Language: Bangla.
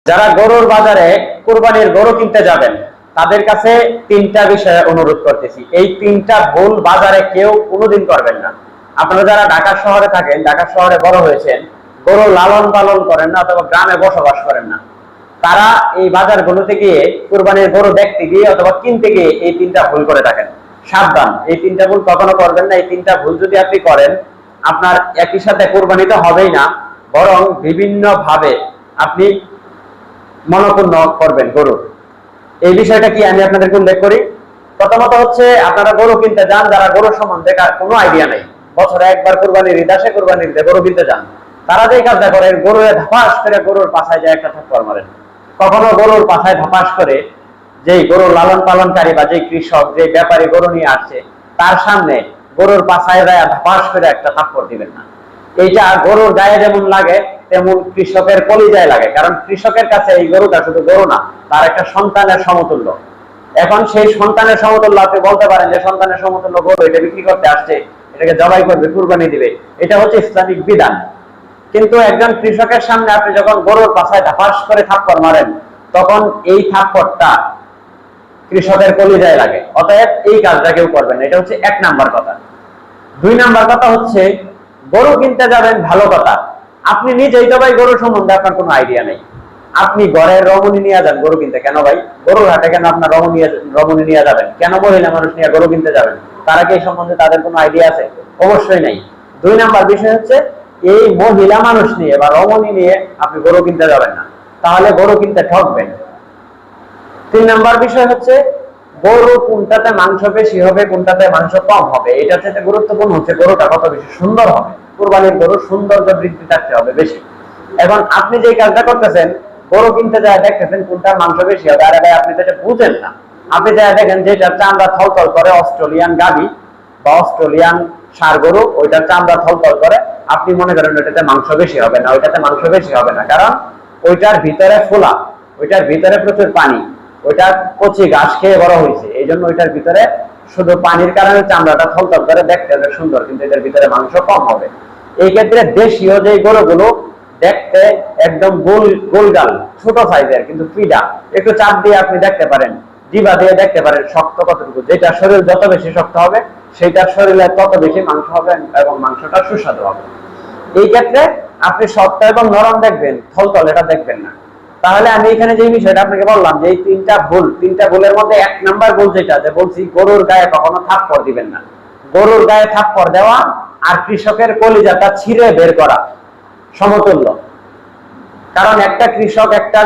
যারা গরুর বাজারে কুরবানির গরু কিনতে যাবেন তাদের কাছে তিনটা বিষয়ে অনুরোধ করতেছি। এই তিনটা ভুল বাজারে কেউ কোনোদিন করবেন না। আপনারা যারা ঢাকা শহরে থাকেন, ঢাকা শহরে বড় হয়েছেন, গরু লালন পালন করেন না অথবা গ্রামে বসবাস করেন না, তারা এই বাজারগুলোতে গিয়ে কুরবানির গরু দেখতে গিয়ে অথবা কিনতে গিয়ে এই তিনটা ভুল করে থাকেন। সাবধান, এই তিনটা ভুল কখনো করবেন না। এই তিনটা ভুল যদি আপনি করেন, আপনার একই সাথে কুরবানি তো হবেই না, বরং বিভিন্ন ভাবে আপনি মনক্ষুণ্ণ করবেন গরু। এই বিষয়টা কি আমি আপনাদেরকে উল্লেখ করি। প্রথমত হচ্ছে, আপনারা গরু কিনতে যান, যারা গরু সম্বন্ধে কোনো আইডিয়া নেই, বছরে একবার কুরবানির ঈদ আসে, কুরবানির ঈদে গরু কিনতে যান, তারা যে কাজটা করেন, গরুর ধাপাস করে গরুর পাছায় যায় একটা থাপ্পড় মারেন। কখনো গরুর পাছায় ধাপাস করে যেই গরু লালন পালনকারী বা যে কৃষক, যে ব্যাপারী গরু নিয়ে আসছে, তার সামনে গরুর পাছায় যায় ধাপাস করে একটা থাপ্পড় দিবেন না। এইটা গরুর গায়ে যেমন লাগে তেমন কৃষকের কলিজায় লাগে, কারণ কৃষকের কাছে এই গরুটা শুধু গরু না, তার একটা সন্তানের সমতুল্য। এখন সেই সন্তানের সমতুল্য আপনি বলতে পারেন যে সন্তানের সমতুল্য গরু, এটা বিক্রি করতে আসছে, এটাকে জবাই করবে, কুরবানি দিবে, এটা হচ্ছে ইসলামিক বিধান। কিন্তু একজন কৃষকের সামনে আপনি যখন গরুর পাছায় ধাপাস করে থাপ্পড় মারেন, তখন এই থাপ্পড়টা কৃষকের কলিজায় লাগে। অতএব এই কাজটা কেউ করবেন না। এটা হচ্ছে 1 নাম্বার কথা। 2 নাম্বার কথা হচ্ছে, গরু কিনতে যাবেন ভালো কথা, আপনি নিজেই তো ভাই গরু সম্বন্ধে আপনার কোনো আইডিয়া নেই। আপনি ঘরের রমণী নিয়ে যান গরু কিনতে, কেন ভাই? গরুর হাটে কেন আপনার রমণী নিয়ে যাবেন? কেন মহিলা মানুষ নিয়ে গরু কিনতে যাবেন? তারা কি এই সম্বন্ধে তাদের কোনো আইডিয়া আছে? অবশ্যই নেই। 2 নাম্বার বিষয় হচ্ছে, এই মহিলা মানুষ নিয়ে বা রমণী নিয়ে আপনি গরু কিনতে যাবেন না, তাহলে গরু কিনতে ঠকবেন। 3 নাম্বার বিষয় হচ্ছে, গরু কোনটাতে মাংস বেশি হবে, কোনটাতে মাংস কম হবে, এটা থেকে গুরুত্বপূর্ণ হচ্ছে গরুটা কত বেশি সুন্দর হবে। কুরবানির গরু সৌন্দর্য বৃদ্ধি থাকতে হবে বেশি। এখন আপনি যে কাজটা করতেছেন, গরু কিনতে যায় দেখতেছেন কোনটার মাংস বেশি হবে, আরে ভাই আপনি তো এটা বুঝেন না। আপনি যা দেখেন যেটার চামড়া থলথল করে, অস্ট্রেলিয়ান গাভী বা অস্ট্রেলিয়ান ষাঁড় গরু, ওইটার চামড়া থলথল করে, আপনি মনে করেন ওইটাতে মাংস বেশি হবে না, ওইটাতে মাংস বেশি হবে না, কারণ ওইটার ভিতরে ফোলা, ওইটার ভিতরে প্রচুর পানি, ওইটা কচি ঘাস খেয়ে বড় হয়েছে, এই জন্য ওইটার ভিতরে শুধু পানির কারণে চামড়াটা থলথল করে, দেখতে অনেক সুন্দর, কিন্তু এটার ভিতরে মাংস কম হবে। এই ক্ষেত্রে দেশীয় যে গরুগুলো দেখতে একদম গোলগাল ছোট সাইজের, কিন্তু পিডা, একটু চাপ দিয়ে আপনি দেখতে পারেন, জিভা দিয়ে দেখতে পারেন শক্ত কতটুকু, যেটা শরীর যত বেশি শক্ত হবে সেটার শরীরে তত বেশি মাংস হবে এবং মাংসটা সুস্বাদু হবে। এই ক্ষেত্রে আপনি শক্ত এবং নরম দেখবেন, থলথল এটা দেখবেন না। তাহলে আমি এখানে যে বিষয়টা আপনাকে বললাম যে এই তিনটা ভুলের মধ্যে 1 নাম্বার ভুল যেটা বলছি, গরুর গায়ে কখনো থাপ্পড় দিবেন না। গরুর গায়ে থাপ্পড় দেওয়া আর কৃষকের কলিজাটা ছিঁড়ে বের করা সমতুল্য। কারণ একটা কৃষক একটা